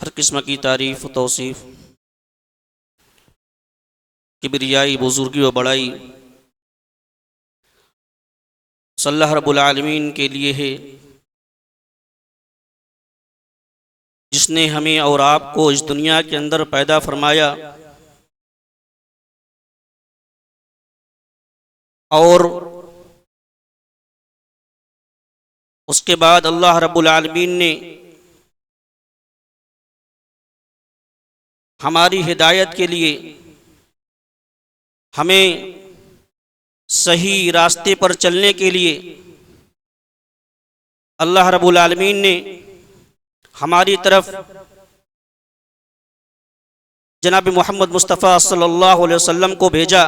हर किस्म की तारीफ तौसीफ किबरियाई बुजुर्गी व बड़ाई अल्लाह रब्बुल आलमीन के लिए है, जिसने हमें और आपको इस दुनिया के अंदर पैदा फरमाया और उसके बाद अल्लाह रब्बुल आलमीन ने हमारी हिदायत के लिए हमें सही रास्ते पर चलने के लिए अल्लाह रब्बुल आलमीन ने हमारी तरफ जनाब मोहम्मद मुस्तफ़ा सल्लल्लाहु अलैहि वसल्लम को भेजा।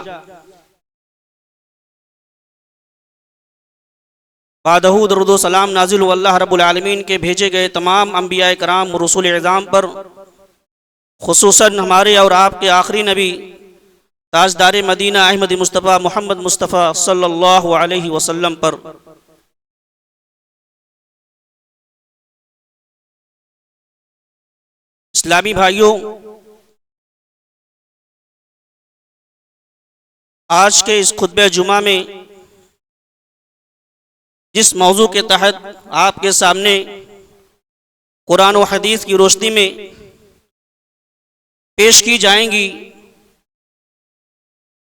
बादहू दरूद व सलाम नाजिल हुआ अल्लाह रब्बुल आलमीन के भेजे गए तमाम अंबिया कराम रसूल इज़ाम पर, खुसूसन हमारे और आपके आखिरी नबी ताजदार मदीना अहमद मुस्तफ़ा मोहम्मद मुस्तफ़ा सल्लल्लाहु अलैहि वसल्लम पर। इस्लामी भाइयों, आज के इस खुतबे जुमा में जिस मौजू के तहत आपके सामने कुरान व हदीस की रोशनी में पेश की जाएंगी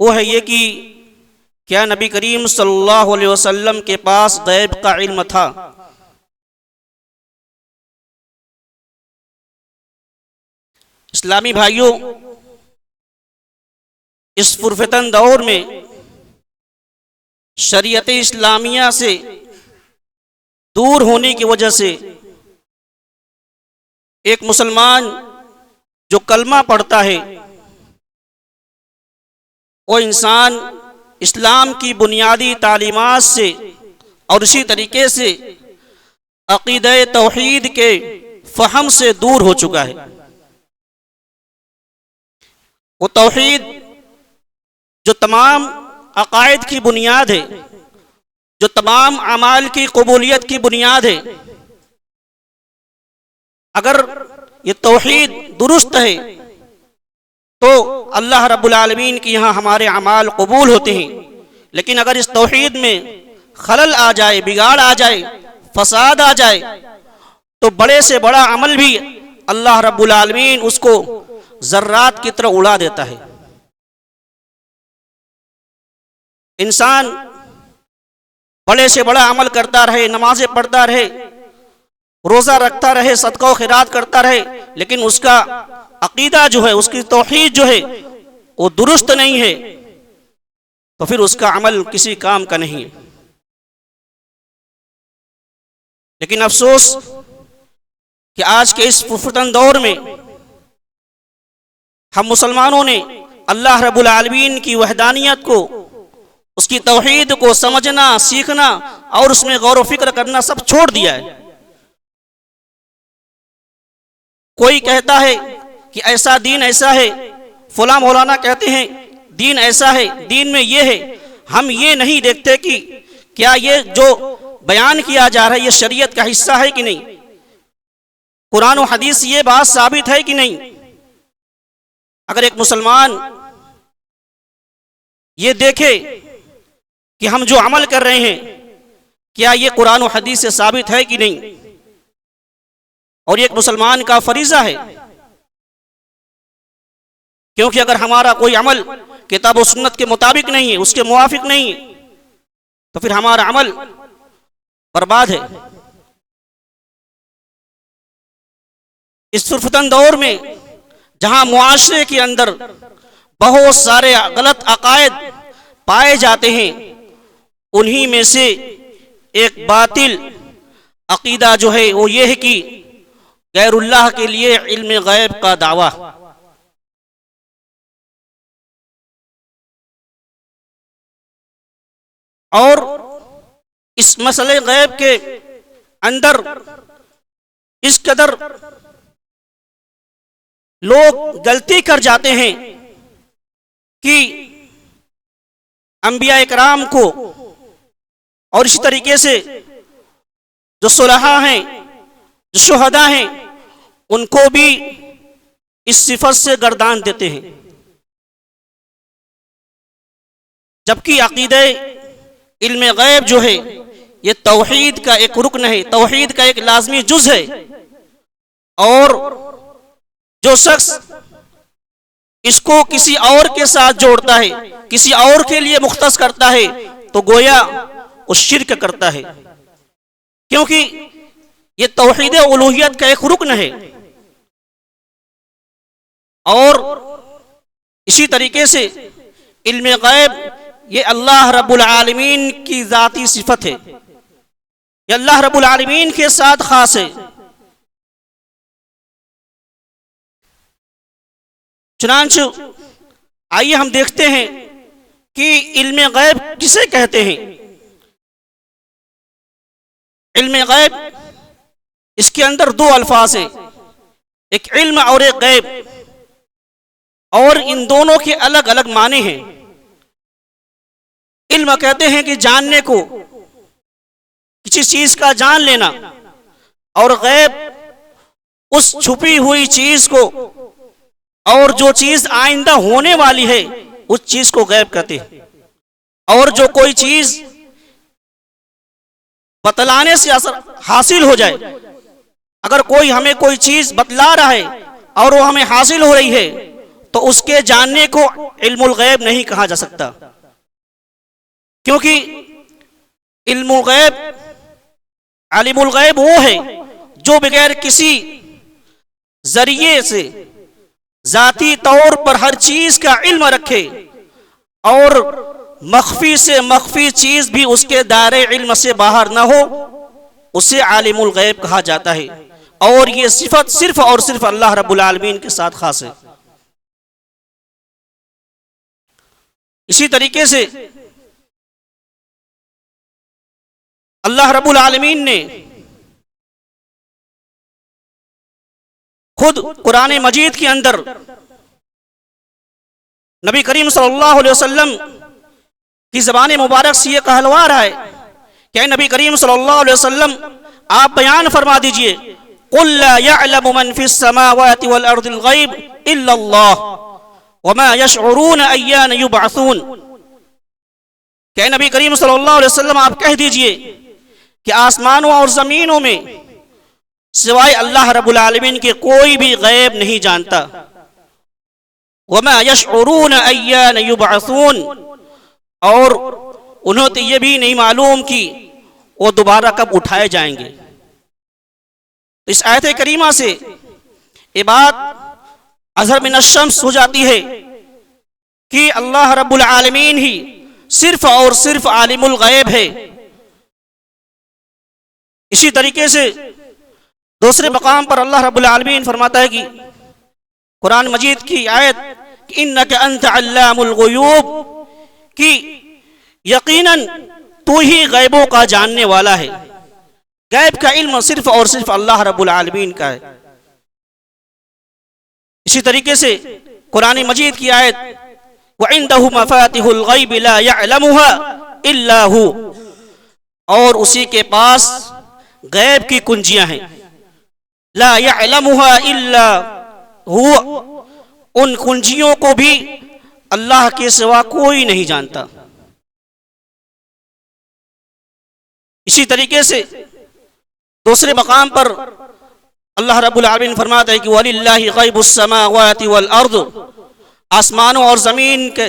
वो है ये कि क्या नबी करीम सल्लल्लाहु अलैहि वसल्लम के पास गैब का इल्म था। इस्लामी भाइयों, इस फुरफतन दौर में शरीयत इस्लामिया से दूर होने की वजह से एक मुसलमान जो कलमा पढ़ता है वो इंसान इस्लाम की बुनियादी तालीमात से और इसी तरीके से अक़ीदा तौहीद के फ़हम से दूर हो चुका है। वो तौहीद जो तमाम अक़ायद की बुनियाद है, जो तमाम अमाल की कबूलियत की बुनियाद है, अगर ये तौहीद दुरुस्त है तो अल्लाह रब्बुल आलमीन के यहाँ हमारे अमाल कबूल होते हैं। लेकिन अगर इस तौहीद में खलल आ जाए, बिगाड़ आ जाए, फसाद आ जाए तो बड़े से बड़ा अमल भी अल्लाह रब्बुल आलमीन उसको जर्रात की तरह उड़ा देता है। इंसान बड़े से बड़ा अमल करता रहे, नमाजें पढ़ता रहे, रोज़ा रखता रहे, सदका खैरात करता रहे, लेकिन उसका अकीदा जो है, उसकी तौहीद जो है वो दुरुस्त नहीं है, तो फिर उसका अमल किसी काम का नहीं है। लेकिन अफसोस कि आज के इस फुर्फतन दौर में हम मुसलमानों ने अल्लाह रब्बुल आलमीन की वहदानियत को, उसकी तौहीद को समझना, सीखना और उसमें गौर व फिक्र करना सब छोड़ दिया है। कोई कहता है कि ऐसा दीन ऐसा है, फला मौलाना कहते हैं दीन ऐसा है, दीन में ये है। हम ये नहीं देखते कि क्या ये जो बयान किया जा रहा है ये शरीयत का हिस्सा है कि नहीं, कुरान और हदीस ये बात साबित है कि नहीं। अगर एक मुसलमान ये देखे कि हम जो अमल कर रहे हैं क्या ये कुरान और हदीस से साबित है कि नहीं, और एक मुसलमान का फरीजा है, क्योंकि अगर हमारा कोई अमल किताब और सुन्नत के मुताबिक नहीं है, उसके मुवाफिक नहीं है, तो फिर हमारा अमल बर्बाद है। इस फुर्फतन दौर में जहां मुआशरे के अंदर बहुत सारे गलत अकायद पाए जाते हैं, उन्हीं में से एक बातिल अकीदा जो है वो ये है कि गैरुल्लाह के लिए इल्म गैब का दावा। और इस मसले गैब के अंदर इस कदर लोग गलती कर जाते हैं कि अंबिया इकराम को और इसी तरीके से जो सुलहा हैं, जो शुहदा हैं, उनको भी इस सिफत से गर्दान देते हैं, जबकि अकीदे इल्म गैब जो है ये तौहीद का एक रुकन है, तौहीद का एक लाजमी जुज है। और जो शख्स इसको किसी और के साथ जोड़ता है, किसी और के लिए मुख्तस करता है, तो गोया वो शिर्क करता है, क्योंकि ये तौहीद उलूहियत का एक रुकन है। और इसी तरीके से इल्म गैब ये अल्लाह रब्बुल आलमीन की जाती सिफत है, ये अल्लाह रब्बुल आलमीन के साथ खास है। चुनांचु आइए हम देखते हैं कि इल्म गैब किसे कहते हैं। इल्म गैब इसके अंदर दो अल्फाज हैं, एक इल्म और एक गैब, और इन दोनों के अलग अलग माने हैं। इल्म कहते हैं कि जानने को, किसी चीज का जान लेना, और गैब उस छुपी हुई चीज को, और जो चीज आइंदा होने वाली है उस चीज को गैब कहते हैं। और जो कोई चीज बतलाने से असर हासिल हो जाए, अगर कोई हमें कोई चीज बतला रहा है और वो हमें हासिल हो रही है, तो उसके जानने को इल्मुल गैब नहीं कहा जा सकता, क्योंकि इल्मुल गैब, आलिमुल गैब वो है जो बगैर किसी जरिए से जाती तौर पर हर चीज का इल्म रखे, और मख्फी से मख्फी चीज भी उसके दायरे इल्म से बाहर ना हो, उसे आलिमुल गैब कहा जाता है। और ये सिफत सिर्फ और सिर्फ अल्लाह रब्बुल आलमीन के साथ खास है। इसी तरीके से अल्लाह रब्बुल आलमीन ने खुद कुरान मजीद के अंदर नबी करीम सल्लल्लाहु अलैहि वसल्लम की ज़बान मुबारक से ये कहलवा रहा है कि नबी करीम सल्लल्लाहु अलैहि वसल्लम आप बयान फरमा दीजिए, कुल ला यअलमु मन फिस समावाति वल अर्दिल गैब इल्ला अल्लाह वमा यशउरून अय्यान युबअसून। कि नबी करीम सल्लल्लाहु अलैहि वसल्लम आप कह दीजिए कि आसमानों और जमीनों में सिवाय अल्लाह रब्बुल आलमीन के कोई भी गैब नहीं जानता। वमा यशउरून अय्यान युबअसून, और उन्हें तो ये भी नहीं मालूम कि वो दोबारा कब उठाए जाएंगे। तो इस आयत करीमा से ये बात अज़हर मिन अश-शम्स हो जाती है कि अल्लाह रब्बुल आलमीन ही सिर्फ और सिर्फ आलिमुल गैब है। इसी तरीके से दूसरे मकाम पर अल्लाह रब्बुल आलमीन फरमाता है कि कुरान मजीद की आयत इन्नका अंत अल्लामुल गुयूब, कि यकीनन तू ही गैबों का जानने वाला है। गैब का इल्म सिर्फ और सिर्फ अल्लाह रब्बुल आलमीन का है। इसी तरीके से कुरान मजीद की आयत व इंदहु मफातिहुल गैब ला यअलमुहा इल्ला हु, और उसी के पास गैब की कुंजियां हैं। ला यअलमुहा इल्ला हु, उन कुंजियों को भी अल्लाह के सिवा कोई नहीं जानता। इसी तरीके से दूसरे मकाम पर अल्लाह रब्बुल आलमीन फरमाता है कि वलिल्लाहि गैबुस समावाति वल अर्द, आसमानों और जमीन के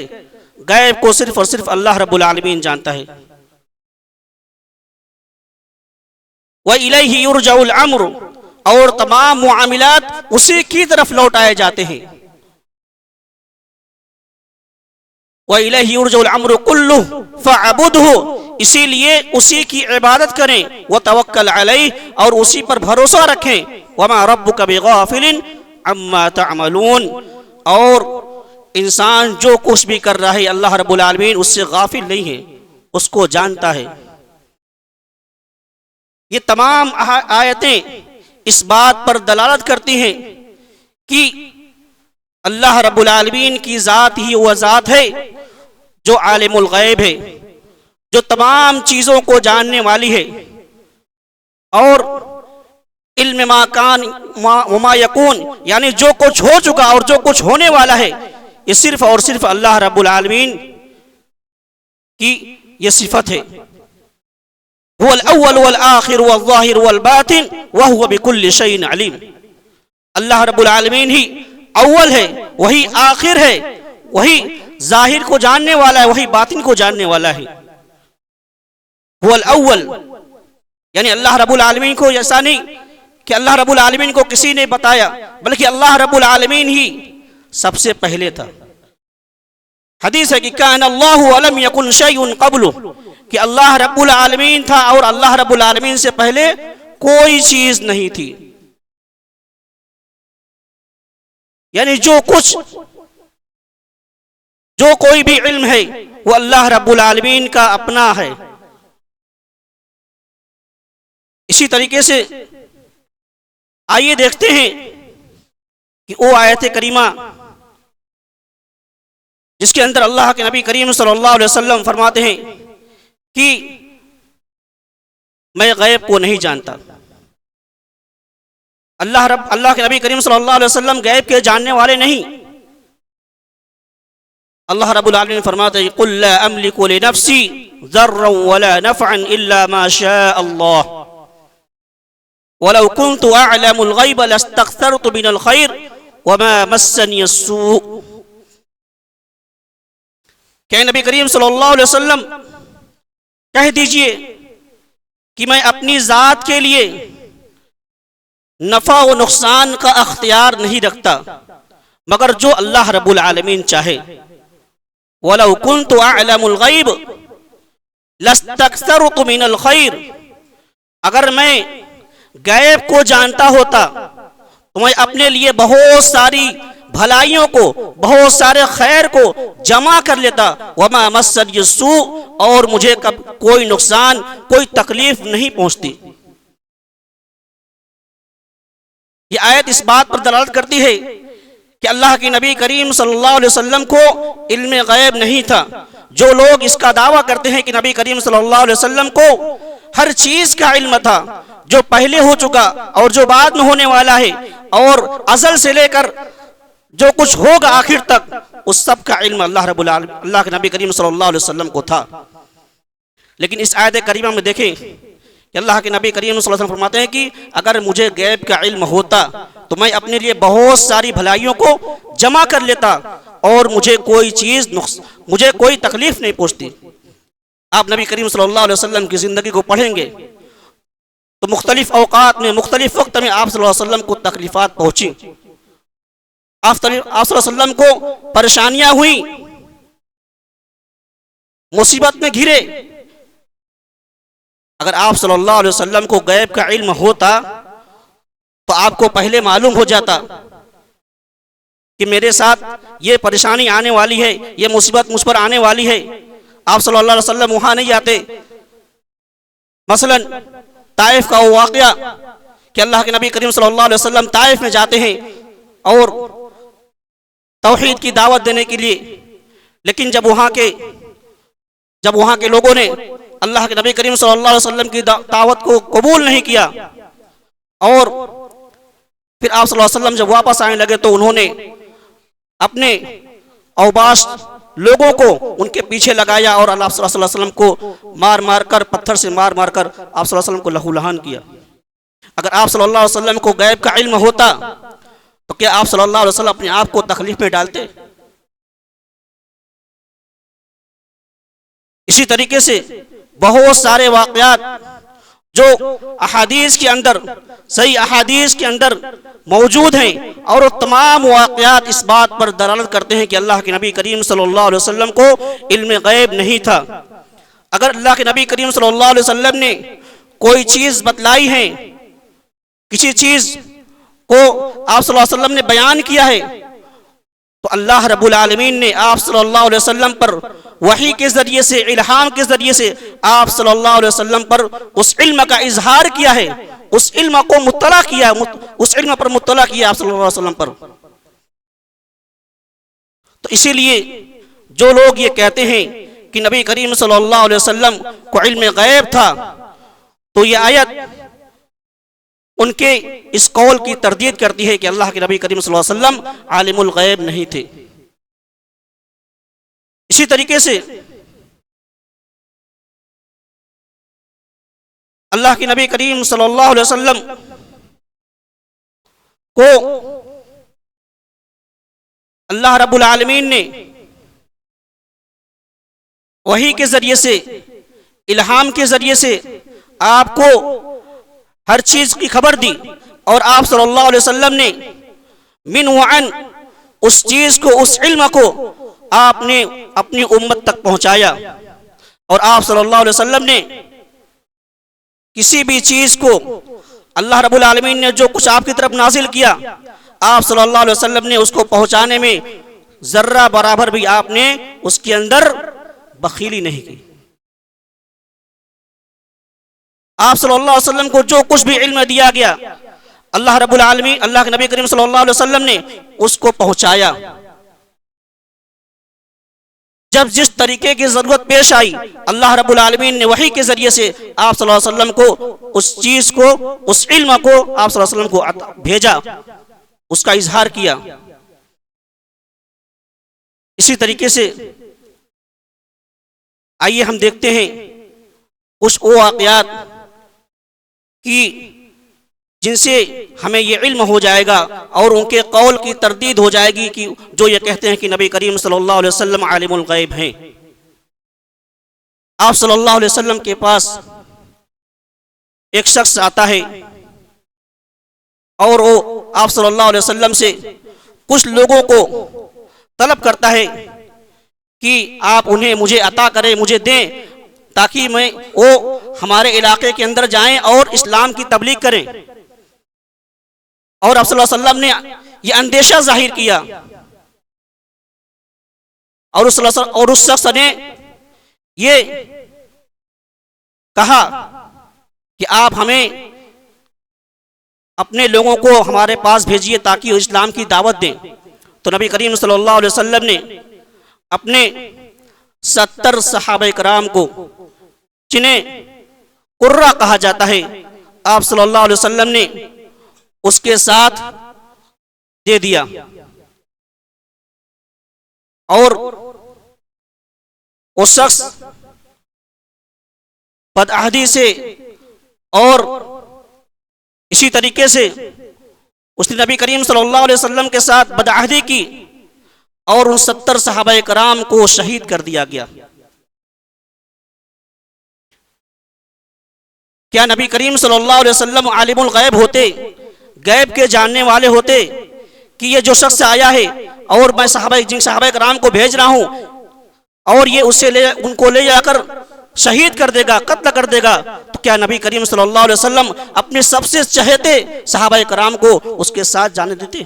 गैब को सिर्फ और सिर्फ अल्लाह रब्बुल आलमीन जानता है। व इलैहि युरजउल अम्र, और तमाम मुआमिलात उसी की तरफ लौटाए जाते हैं। व इलैहि युरजउल अम्र कुल्लुहु फअबुदहु, इसीलिए उसी की इबादत करें। व तवक्कल अलैहि, और उसी पर भरोसा रखें। वमा रब्बुका बिगाफिलिन अम्मा तअमलून, और इंसान जो कुछ भी कर रहा है अल्लाह रब्बुल आलमीन उससे गाफिल नहीं है, उसको जानता है। ये तमाम आयतें इस बात पर दलालत करती हैं कि अल्लाह रब्बुल आलमीन की ज़ात ही वह ज़ात है जो आलिमुल गैब है, जो तमाम चीज़ों को जानने वाली है। और इल्म मा कान मा यकून, यानी जो कुछ हो चुका और जो कुछ होने वाला है, ये सिर्फ और सिर्फ अल्लाह रब्बुल आलमीन की ये सिफत है। हुवल अव्वल वल आखिर वल ज़ाहिर वल बातिन व हुवा बिकुल्लि शैइन अलीम। अल्लाह रब्बुल आलमीन ही अव्वल है, वही आखिर है, वही जाहिर को जानने वाला है, वही बातिन को जानने वाला है। हुवल अव्वल, यानी अल्लाह रब्बुल आलमीन को ऐसा नहीं कि अल्लाह रब्बुल आलमीन को किसी ने बताया, बल्कि अल्लाह रब्बुल आलमीन ही सबसे पहले था। हदीस है कि कान अल्लाहु अलम यकुन शैउन क़ब्लु, कि अल्लाह रब्बुल आलमीन था और अल्लाह रब्बुल आलमीन से पहले कोई चीज नहीं थी। यानी जो कोई भी इल्म है वो अल्लाह रब्बुल आलमीन का अपना है। इसी तरीके से आइए देखते हैं कि वो आयत करीमा जिसके अंदर अल्लाह के नबी करीम सल्लल्लाहु अलैहि वसल्लम फरमाते हैं कि मैं गैब को नहीं जानता। अल्लाह के नबी करीम सल्लल्लाहु अलैहि वसल्लम गैब के जानने वाले नहीं। अल्लाह रब्बुल आलमीन फरमाते हैं कुल ला अमलिकु लिनफ्सी ज़र्रन वला नफ़अन इल्ला मा शाअ अल्लाह वलौ कुन्तु अअलमुल गैब लस्तक्सरतु मिनल खैर वमा मस्सनी अस्सू। क्या नबी करीम सल्लल्लाहु अलैहि वसल्लम कह दीजिए कि मैं अपनी जात के लिए नफा व नुकसान का अख्तियार नहीं रखता मगर जो अल्लाह रब्बुल आलमीन चाहे। वलौ कुन्तु अअलमुल गैब लस्तक्सरतु मिनल खैर, अगर मैं गैब को जानता होता तो मैं अपने लिए बहुत सारी भलाइयों को, बहुत सारे खैर को जमा कर लेता। वमा मस्सनी अस्सू, और मुझे कब कोई नुकसान, कोई तकलीफ नहीं पहुंचती। ये आयत इस बात पर दलालत करती है कि अल्लाह के नबी करीम सल्लल्लाहु अलैहि वसल्लम को इल्म गैब नहीं था। जो लोग इसका दावा करते हैं कि नबी करीम सल्लल्लाहु अलैहि वसल्लम को हर चीज का इल्म था, जो पहले हो चुका और जो बाद में होने वाला है, और अज़ल से लेकर जो कुछ होगा आखिर तक, उस सब का इल्म अल्लाह के नबी करीम सल्लल्लाहु अलैहि वसल्लम को था। लेकिन इस आयत करीमा में देखें कि अल्लाह के नबी करीम सल्लल्लाहु अलैहि वसल्लम फरमाते हैं कि अगर मुझे गैब का इल्म होता तो मैं अपने लिए बहुत सारी भलाइयों को जमा कर लेता और मुझे कोई तकलीफ नहीं पहुंचती। आप नबी करीम सल्लल्लाहु अलैहि वसल्लम की ज़िंदगी को पढ़ेंगे तो मुख्तलिफ औकात में मुख्तलिफ वक्त में आप सल्लल्लाहु अलैहि वसल्लम को तकलीफ़ात पहुँची, आप सल्लल्लाहु अलैहि वसल्लम को परेशानियाँ हुई, मुसीबत में घिरे। अगर आप सल्लल्लाहु अलैहि वसल्लम को गैब का इल्म होता तो आपको पहले मालूम हो जाता कि मेरे साथ ये परेशानी आने वाली है, ये मुसीबत मुझ पर आने वाली है। आप सल्लल्लाहु अलैहि वसल्लम वहां नहीं आते। मसलन ताइफ का वो वाक़या कि अल्लाह के नबी करीम सल्लल्लाहु अलैहि वसल्लम ताइफ में जाते हैं और तौहीद की दावत देने के लिए, लेकिन जब वहां के लोगों ने अल्लाह के नबी करीम सल्लल्लाहु अलैहि वसल्लम की दावत को कबूल नहीं किया और फिर आप सल्लल्लाहु अलैहि वसल्लम जब वापस आने लगे तो उन्होंने अपने औबाश लोगों को उनके पीछे लगाया और अल्लाह सल्लल्लाहु अलैहि वसल्लम को मार मार कर, पत्थर से मार मार कर आप सल्लल्लाहु अलैहि वसल्लम को लहूलुहान किया। अगर आप सल्लल्लाहु अलैहि वसल्लम को गैब का इल्म होता तो क्या आप सल्लल्लाहु अलैहि वसल्लम अपने आप को तकलीफ में डालते? इसी तरीके से बहुत सारे वाक़यात जो अहादीस के अंदर, सही अहादीस के अंदर मौजूद हैं और वो तमाम वाक़यात इस बात पर दलालत करते हैं कि अल्लाह के नबी करीम सल्लल्लाहु अलैहि वसल्लम को इल्म गैब नहीं था। अगर अल्लाह के नबी करीम सल्लल्लाहु अलैहि वसल्लम ने कोई चीज़ बतलाई है, किसी चीज़ को आप सल्लल्लाहु अलैहि वसल्लम ने बयान किया है, तो अल्लाह रब्बुल आलमीन ने आप सल्लल्लाहु अलैहि वसल्लम पर वही के जरिए से, इल्हाम के जरिए से आप सल्लल्लाहु अलैहि वसल्लम पर उस इल्म का इजहार किया है, उस इल्म को मुत्तला किया, उस इल्म पर मुत्तला किया आप सल्लल्लाहु अलैहि वसल्लम पर। तो इसीलिए जो लोग ये कहते हैं कि नबी करीम सल्लल्लाहु अलैहि वसल्लम को इल्म गैब था, तो ये आयत उनके इस कौल की तरदीद करती है कि अल्लाह के नबी करीम सल्लल्लाहु अलैहि वसल्लम आलिमुल गैब नहीं थे। इसी तरीके से अल्लाह के नबी करीम सल्लल्लाहु अलैहि वसल्लम को अल्लाह रब्बुल आलमीन ने वही के जरिए से, इल्हाम के जरिए से आपको हर चीज की खबर दी और आप सल्लल्लाहु अलैहि वसल्लम ने मिन व अन उस चीज को, उस इल्म को आपने अपनी उम्मत तक पहुंचाया। और आप सल्लल्लाहु अलैहि वसल्लम ने किसी भी चीज को अल्लाह रब्बुल आलमीन ने जो कुछ आपकी तरफ नाजिल किया, आप सल्लल्लाहु अलैहि वसल्लम ने उसको पहुंचाने में जर्रा बराबर भी आपने उसके अंदर बखीली नहीं की। आप सल्लल्लाहु अलैहि वसल्लम को जो कुछ भी इल्म दिया गया, अल्लाह रब्बुल आलमीन, अल्लाह के नबी करीम सल्लल्लाहु अलैहि वसल्लम ने उसको पहुंचाया। जब जिस तरीके की जरूरत पेश आई, अल्लाह रब्बुल आलमीन ने वही के जरिए से आप सल्लल्लाहु अलैहि वसल्लम को उस चीज को, उस इल्म को आप सल्लल्लाहु अलैहि वसल्लम को भेजा, उसका इजहार किया। इसी तरीके से आइए हम देखते हैं कुछ वो वाक़यात कि जिनसे हमें ये इल्म हो जाएगा और उनके कौल की तरदीद हो जाएगी कि जो ये कहते हैं कि नबी करीम सल्लल्लाहु अलैहि वसल्लम आलिमुल गैब हैं। आप सल्लल्लाहु अलैहि वसल्लम के पास एक शख्स आता है और वो आप सल्लल्लाहु अलैहि वसल्लम से कुछ लोगों को तलब करता है कि आप उन्हें मुझे अता करें, मुझे दें, ताकि मैं वो हमारे इलाके के अंदर जाएं और इस्लाम की तबलीग करें। और आप सल्लल्लाहु अलैहि वसल्लम ने ये अंदेशा जाहिर किया और उस शख्स ने ये कहा कि आप हमें अपने लोगों को हमारे पास भेजिए ताकि वो इस्लाम की दावत दें। तो नबी करीम सल्लल्लाहु अलैहि वसल्लम ने अपने 70 सहाबा कराम को, जिन्हें कुर्रा कहा जाता है, आप सल्लल्लाहु अलैहि वसल्लम ने उसके साथ दे दिया और वो शख्स बदअहदी से और इसी तरीके से उसने नबी करीम सल्लल्लाहु अलैहि वसल्लम के साथ बदअहदी की और उन 70 सहाबा कराम को शहीद कर दिया गया। क्या नबी करीम सल्लल्लाहु अलैहि वसल्लम आलिमुल गैब होते, गैब के जानने वाले होते कि ये जो शख्स आया है और मैं सहाबा कराम को भेज रहा हूं और ये उनको ले जाकर शहीद कर देगा, कत्ल कर देगा, तो क्या नबी करीम सल्लल्लाहु अलैहि वसल्लम अपने सबसे चहेते सहाबा कराम को उसके साथ जाने देते?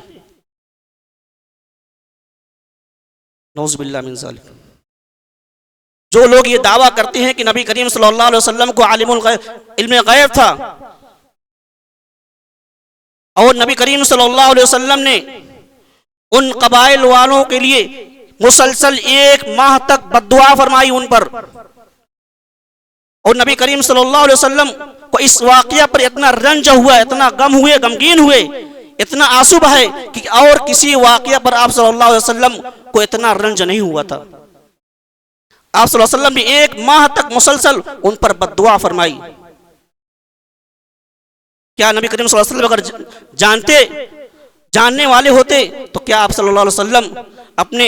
नौज़ुबिल्लाह मिन ज़ालिक। जो लोग ये दावा करते हैं कि नबी करीम सल्लल्लाहु अलैहि वसल्लम को आलिमुल गैब, इल्म गैब था और नबी करीम सल्लल्लाहु अलैहि वसल्लम ने उन कबाइल वालों के लिए मुसलसल 1 माह तक बद्दुआ फरमाई उन पर, और नबी करीम सल्लल्लाहु अलैहि वसल्लम को इस वाक़या पर इतना रंज हुआ, इतना गम हुए, गमगीन हुए, इतना आंसू बहे कि और किसी वाक़या पर आप सल्लल्लाहु अलैहि वसल्लम को इतना रंज नहीं हुआ था। आप सल्लल्लाहु अलैहि वसल्लम ने 1 माह तक मुसलसल उन पर बद्दुआ फरमाई। क्या नबी करीम सल्लल्लाहु अलैहि वसल्लम अगर जानने वाले होते तो क्या आप सल्लल्लाहु अलैहि वसल्लम अपने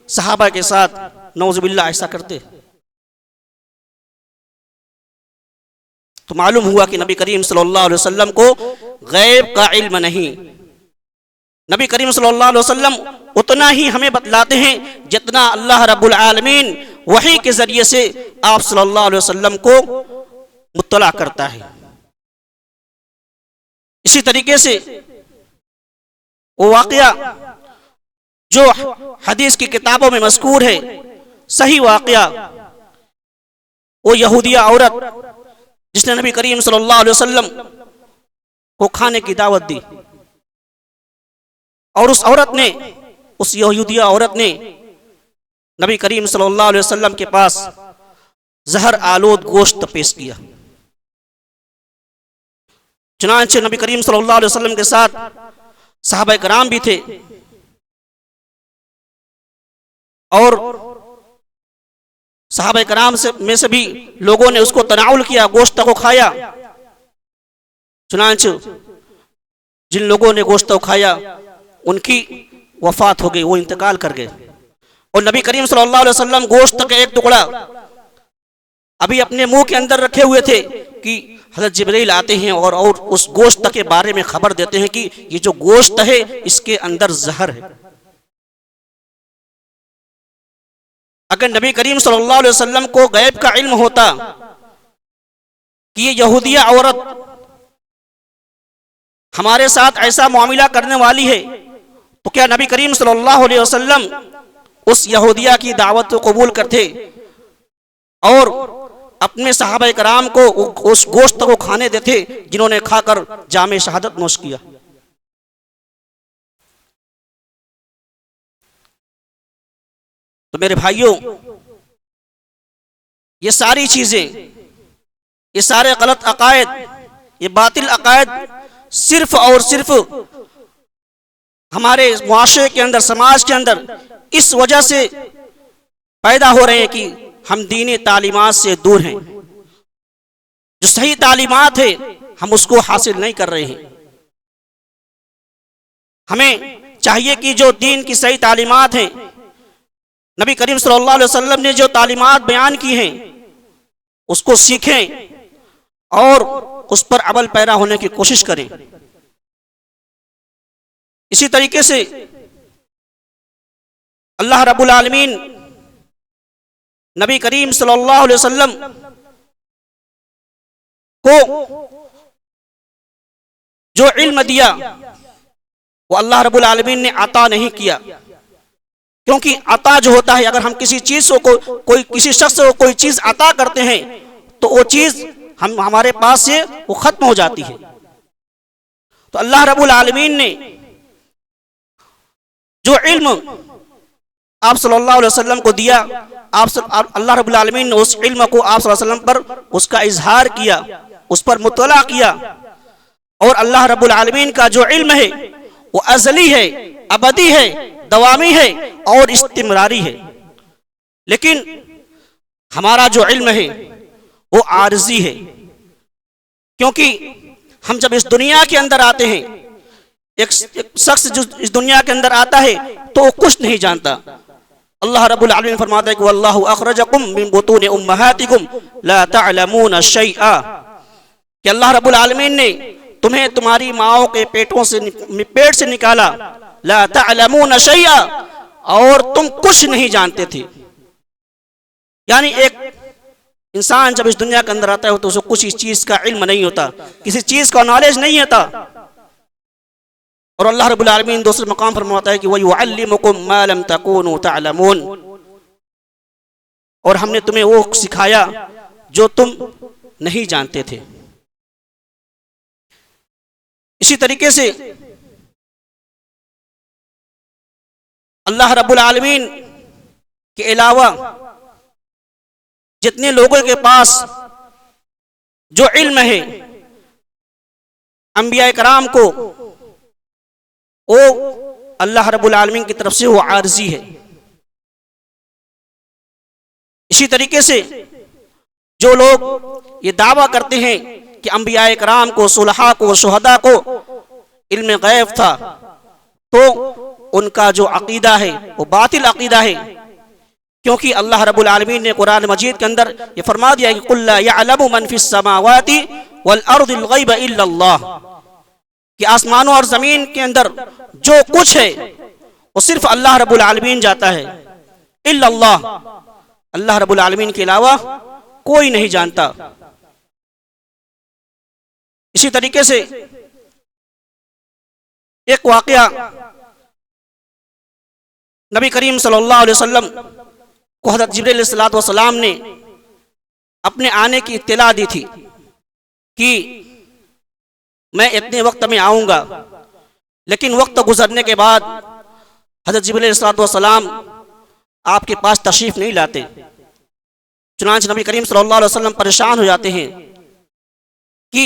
सहाबा के साथ नौज़ुबिल्लाह ऐसा करते? तो मालूम हुआ कि नबी करीम सल्लल्लाहु अलैहि वसल्लम को गैब का इल्म नहीं। नबी करीम सल्लल्लाहु अलैहि वसल्लम उतना ही हमें बतलाते हैं जितना अल्लाह रब्बुल आलमीन वही के जरिए से आप सल्लल्लाहु अलैहि वसल्लम को मुत्तला करता है। इसी तरीके से वो वाक़या जो हदीस की किताबों में मज़कूर है, सही वाक़या, वो यहूदिया औरत जिसने नबी करीम सल्लल्लाहु अलैहि वसल्लम को खाने की दावत दी और उस यहूदिया औरत ने नबी करीम सल्लल्लाहु अलैहि वसल्लम के पास जहर आलूद गोश्त पेश किया। चुनांचे नबी करीम सल्लल्लाहु अलैहि वसल्लम के साथ सहाबा कराम भी थे और सहाबा कराम में से भी लोगों ने उसको तनाउल किया, गोश्त को खाया। चुनांचे जिन लोगों ने गोश्त को खाया उनकी वफात हो गई, वो इंतकाल कर गए और नबी करीम सल्लल्लाहु अलैहि वसल्लम गोश्त का एक टुकड़ा अभी अपने मुंह के अंदर रखे हुए थे कि हज़रत जिब्रील आते हैं और उस गोश्त के बारे में खबर देते हैं कि ये जो गोश्त है इसके अंदर जहर है। अगर नबी करीम सल्लल्लाहु अलैहि वसल्लम को गैब का इल्म होता कि ये यहूदिया औरत हमारे साथ ऐसा मामला करने वाली है, तो क्या नबी करीम सल्लल्लाहु अलैहि वसल्लम उस यहूदिया की दावत को कबूल करते और अपने सहाबा कराम को उस गोश्त को खाने देते जिन्होंने खाकर जामे शहादत नोश किया? तो मेरे भाइयों, ये सारी चीजें, ये सारे गलत अकायद, ये बातिल अकायद सिर्फ और सिर्फ हमारे मुआशरे के अंदर, समाज के अंदर इस वजह से पैदा हो रहे हैं कि हम दीनी तालीमात से दूर हैं। जो सही तालीमात है हम उसको हासिल नहीं कर रहे हैं। हमें चाहिए कि जो दीन की सही तालीमात हैं, नबी करीम सल्लल्लाहु अलैहि वसल्लम ने जो तालीमात बयान की हैं उसको सीखें और उस पर अमल पैरा होने की कोशिश करें। इसी तरीके से अल्लाह रब्बुल आलमीन नबी करीम सल्लल्लाहु अलैहि वसल्लम को जो इल्म दिया वो अल्लाह रब्बुल आलमीन ने अता नहीं किया, क्योंकि अता जो होता है, अगर हम किसी चीज को किसी शख्स को कोई चीज अता करते हैं तो वो चीज हमारे पास से वो खत्म हो जाती है। तो अल्लाह रब्बुल आलमीन ने जो इल्म आप सल्लल्लाहु अलैहि वसल्लम को दिया, अल्लाह रब्बुल आलमीन ने उस इल्म को आप सल्लल्लाहु अलैहि वसल्लम पर उसका इजहार किया, उस पर मुतला किया। और अल्लाह रब्बुल आलमीन का जो इल्म है वो अज़ली है, अबदी है, दवामी है और इस्तिमरारी है। लेकिन हमारा जो इल्म है वो आरजी है, क्योंकि हम जब इस दुनिया के अंदर आते हैं, एक शख्स जो इस दुनिया के अंदर आता है तो वो कुछ नहीं जानता। अल्लाह रब्बुल आलमीन फरमाता है कि वल्लाहु अखरजकुम मिन बुतूनि उम्महातिकुम ला तअलमून शैआ। कि अल्लाह रब्बुल आलमीन ने तुम्हें तुम्हारी माओं के पेट से निकाला, ला तअलमून शैया, और तुम कुछ नहीं जानते थे। यानी एक इंसान जब इस दुनिया के अंदर आता है तो उसे कुछ इस चीज का इल्म नहीं होता, किसी चीज का नॉलेज नहीं होता। और अल्लाह रब्बुल आलमीन दूसरे मकाम पर फरमाता है कि वयुअल्लिमुकुम मा लम तकूनु तअलमून, और हमने तुम्हें वो सिखाया जो तुम नहीं जानते थे। इसी तरीके से अल्लाह रब्बुल आलमीन के अलावा जितने लोगों के पास जो इल्म है अंबिया कराम को, वो अल्लाह रब्बुल आलमीन की तरफ से वो आरजी है। इसी तरीके से जो लोग ये दावा करते हैं कि अंबिया कराम को, सुलहा को, शुहदा को इल्म गैब था, तो उनका जो अकीदा है वो बातिल अकीदा है। क्योंकि अल्लाह रब्बुल आलमीन ने कुरान मजीद के अंदर ये फरमा दिया कि कुल ला यअलमु मन फिस समावाति वल अर्दिल गैब इल्ला अल्लाह, कि आसमानों और जमीन के अंदर जो कुछ है वो सिर्फ अल्लाह रब्बुल आलमीन जाता है, इल्ला अल्लाह, अल्लाह रब्बुल आलमीन के अलावा कोई नहीं जानता। इसी तरीके से एक वाकया नबी करीम सल्लल्लाहु अलैहि वसल्लम को हज़रत जिब्रील अलैहिस्सलाम ने अपने आने की इत्तला दी थी कि मैं इतने वक्त में आऊंगा, लेकिन वक्त गुजरने के बाद हज़रत जिब्रील अलैहिस्सलाम आपके पास तशरीफ नहीं लाते। चुनांच नबी करीम सल्लल्लाहु अलैहि वसल्लम परेशान हो जाते हैं कि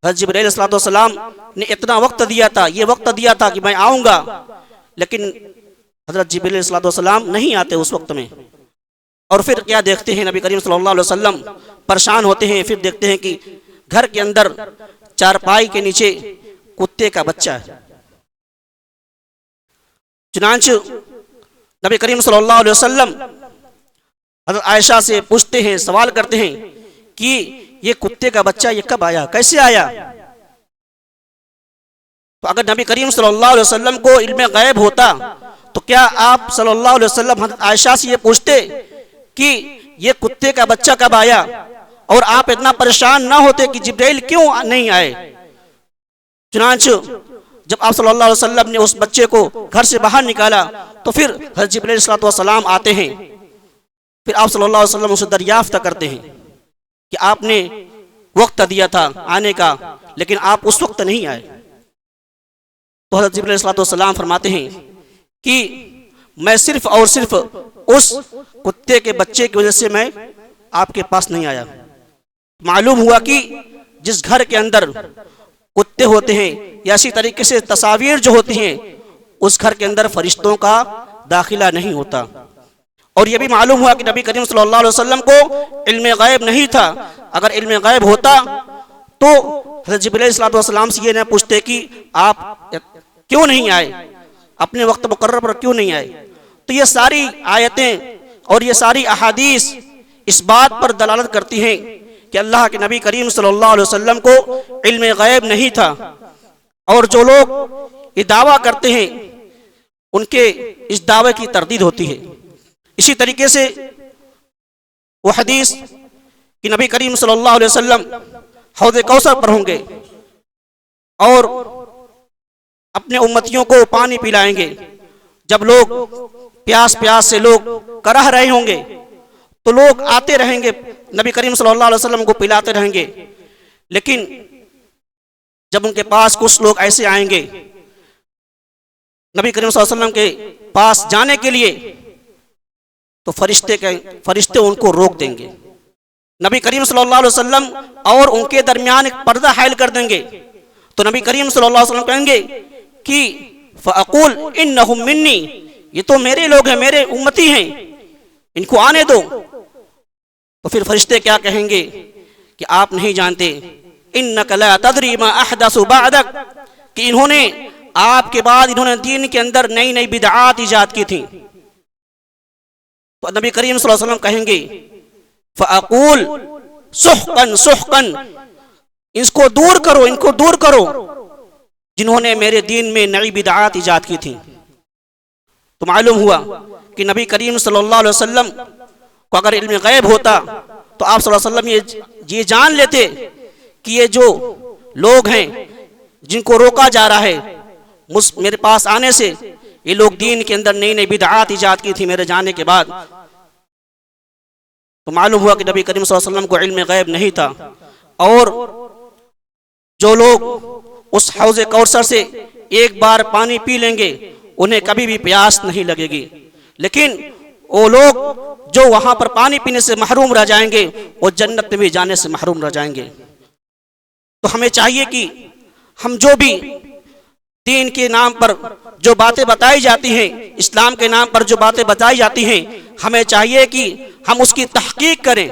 हज़रत जिब्रील अलैहिस्सलाम ने इतना वक्त दिया था, ये वक्त दिया था कि मैं आऊंगा, लेकिन हज़रत जिब्रील अलैहिस्सलाम नहीं आते उस वक्त में। और फिर क्या देखते हैं, नबी करीम सल्लल्लाहु अलैहि वसल्लम परेशान होते हैं। फिर देखते हैं कि घर के अंदर चारपाई के नीचे कुत्ते का बच्चा है। चुनांच नबी करीम सल्लल्लाहु अलैहि वसल्लम हज़रत आयशा से पूछते हैं, सवाल करते हैं कि ये कुत्ते का बच्चा ये कब आया, कैसे आया? तो अगर नबी करीम सल्लल्लाहु अलैहि वसल्लम को इल्म गैब होता तो क्या आप सल्लल्लाहु अलैहि वसल्लम हज़रत आयशा से ये पूछते कि ये कुत्ते का बच्चा कब आया, और आप इतना परेशान ना होते कि जिब्राइल क्यों नहीं आए? चुनांच जब आप सल्लल्लाहु अलैहि वसल्लम ने उस बच्चे को घर से बाहर निकाला तो फिर हज़रत जिब्राइल अलैहिस्सलाम आते हैं। फिर आप सल्लल्लाहु अलैहि वसल्लम उसे दरियाफ्त करते हैं कि आपने वक्त दिया था आने का, लेकिन आप उस वक्त नहीं आए। तो हज़रत जिब्राइल अलैहिस्सलाम फरमाते हैं कि मैं सिर्फ और सिर्फ उस कुत्ते के बच्चे की वजह से मैं आपके पास नहीं आया। मालूम हुआ कि जिस घर के अंदर कुत्ते होते हैं या इसी तरीके से तस्वीर जो होती हैं, उस घर के अंदर फरिश्तों का दाखिला नहीं होता। और यह भी मालूम हुआ कि नबी करीम सल्लल्लाहु अलैहि वसल्लम को इल्म गैब नहीं था। अगर इल्म गैब होता तो हज़रत जिब्रील अलैहिस्सलाम से ये न पूछते कि आप क्यों नहीं आए, अपने वक्त मुकर्रर पर क्यों नहीं आए। तो ये सारी आयतें और ये सारी अहादीस इस बात पर दलालत करती हैं कि अल्लाह के नबी करीम सल्लल्लाहु अलैहि वसल्लम को इल्म गैब नहीं था। और जो लोग ये दावा करते हैं उनके इस दावे की तरदीद होती है। इसी तरीके से वो हदीस कि नबी करीम सल्लल्लाहु अलैहि वसल्लम हौज़ कौसर पर होंगे और अपने उम्मतियों को पानी पिलाएंगे। जब लोग प्यास प्यास से लोग करह रहे होंगे तो लोग आते रहेंगे, नबी करीम सल्लल्लाहु अलैहि वसल्लम को पिलाते रहेंगे। लेकिन जब उनके पास कुछ लोग ऐसे आएंगे नबी करीम सल्लल्लाहु अलैहि वसल्लम के पास जाने के लिए, तो फरिश्ते उनको रोक देंगे। नबी करीम सल्लल्लाहु अलैहि वसल्लम और उनके दरमियान एक पर्दा हायल कर देंगे। तो नबी करीम सल्लल्लाहु अलैहि वसल्लम कहेंगे कि फ़अक़ूल इन्नहुम मिन्नी, ये तो मेरे लोग हैं, मेरे उम्मती हैं, इनको आने दो। तो फिर फरिश्ते क्या कहेंगे कि आप नहीं जानते, इन्नका ला तदरी मा अहदसु बअदक, कि इन्होंने आपके बाद इन्होंने दीन के अंदर नई नई बिदआत इजाद की थी। तो नबी करीम सल्लल्लाहु अलैहि वसल्लम कहेंगे फ़अक़ूल सुहक़न सुहक़न, इसको दूर करो, इनको दूर करो, जिन्होंने मेरे दीन में नई बिदआत ईजाद की थी। तो मालूम हुआ कि नबी करीम सल्लल्लाहु अलैहि वसल्लम को अगर इल्म गैब होता तो आप सल्लल्लाहु अलैहि वसल्लम ये जान लेते कि ये जो लोग हैं जिनको रोका जा रहा है मेरे पास आने से, ये लोग दीन के अंदर नई नई बिदआत ईजाद की थी मेरे जाने के बाद। तो मालूम हुआ कि नबी करीम सल्लल्लाहु अलैहि वसल्लम को इल्म गैब नहीं था, और जो लोग उस हौज़ कौसर से एक बार पानी पी लेंगे उन्हें कभी भी प्यास नहीं लगेगी, लेकिन वो लोग जो वहां पर पानी पीने से महरूम रह जाएंगे वो जन्नत में भी जाने से महरूम रह जाएंगे। तो हमें चाहिए कि हम जो भी दीन के नाम पर जो बातें बताई जाती हैं, इस्लाम के नाम पर जो बातें बताई जाती हैं, हमें चाहिए कि हम उसकी तहकीक करें।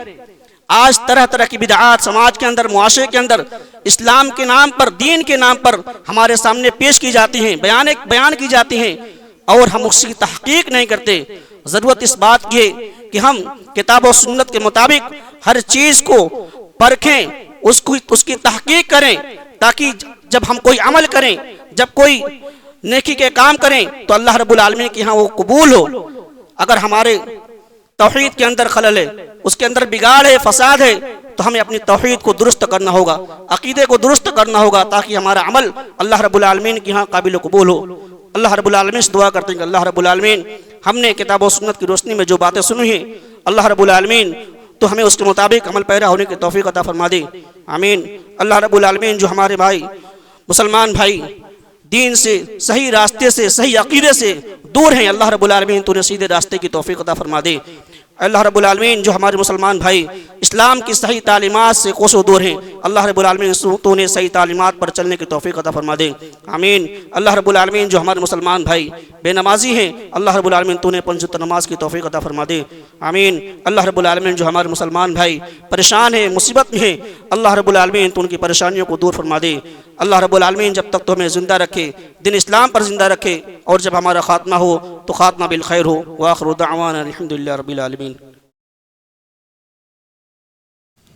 आज तरह तरह की बिदआत समाज के अंदर, मुआशरे के अंदर इस्लाम के नाम पर, दीन के नाम पर हमारे सामने पेश की जाती हैं, बयान की जाती हैं, और हम उसकी तहकीक नहीं करते। ज़रूरत इस बात की है कि हम किताब और सुन्नत के मुताबिक हर चीज़ को परखें, उसकी तहकीक करें, ताकि जब हम कोई अमल करें, जब कोई नेकी के काम करें तो अल्लाह रब्बुल आलमीन के यहाँ वो कबूल हो। अगर हमारे तौहीद के अंदर खलल है, उसके अंदर बिगाड़ है, फसाद है, तो हमें अपनी तौहीद को दुरुस्त करना होगा, अकीदे को दुरुस्त करना होगा, ताकि हमारा अमल अल्लाह रब्बुल आलमीन के यहाँ काबिल कबूल हो। अल्लाह रब्बुल आलमीन से दुआ करते हैं कि अल्लाह रब्बुल आलमीन हमने किताब और सुन्नत की रोशनी में जो बातें सुनी हैं, अल्लाह रब्बुल आलमीन तो हमें उसके मुताबिक अमल पैरा होने की तौफीक अता फरमा दे, आमीन। अल्लाह रब्बुल आलमीन जो हमारे भाई मुसलमान भाई दीन से, सही रास्ते से, सही अकीदे से दूर हैं, अल्लाह रब्बुल आलमीन तूने सीधे रास्ते की तौफीक अता फरमा दे। अल्लाह रब्बुल आलमीन जो हमारे मुसलमान भाई इस्लाम की सही तालीमात से कोसों दूर हैं, अल्लाह रब्बुल आलमीन तूने सही तालीमात पर चलने की तौफीक अता फरमा दे, आमीन। अल्लाह रब्बुल आलमीन जो हमारे मुसलमान भाई बेनमाजी हैं, अल्लाह रब्बुल आलमीन तूने पंचुत नमाज की तौफीक अता फरमा दे, आमीन। अल्लाह रब्बुल आलमीन जो हमारे मुसलमान भाई परेशान हैं, मुसीबत में हैं, अल्लाह रब्बुल आलमीन तो उनकी परेशानियों को दूर फरमा दे। अल्लाह रब्बुल आलमीन जब तक तो हमें ज़िंदा रखे, दिन इस्लाम पर ज़िंदा रखे, और जब हमारा खात्मा हो तो खात्मा बिल खैर हो। व आखिरु दअवाना अल्हम्दुलिल्लाहि रब्बिल आलमीन।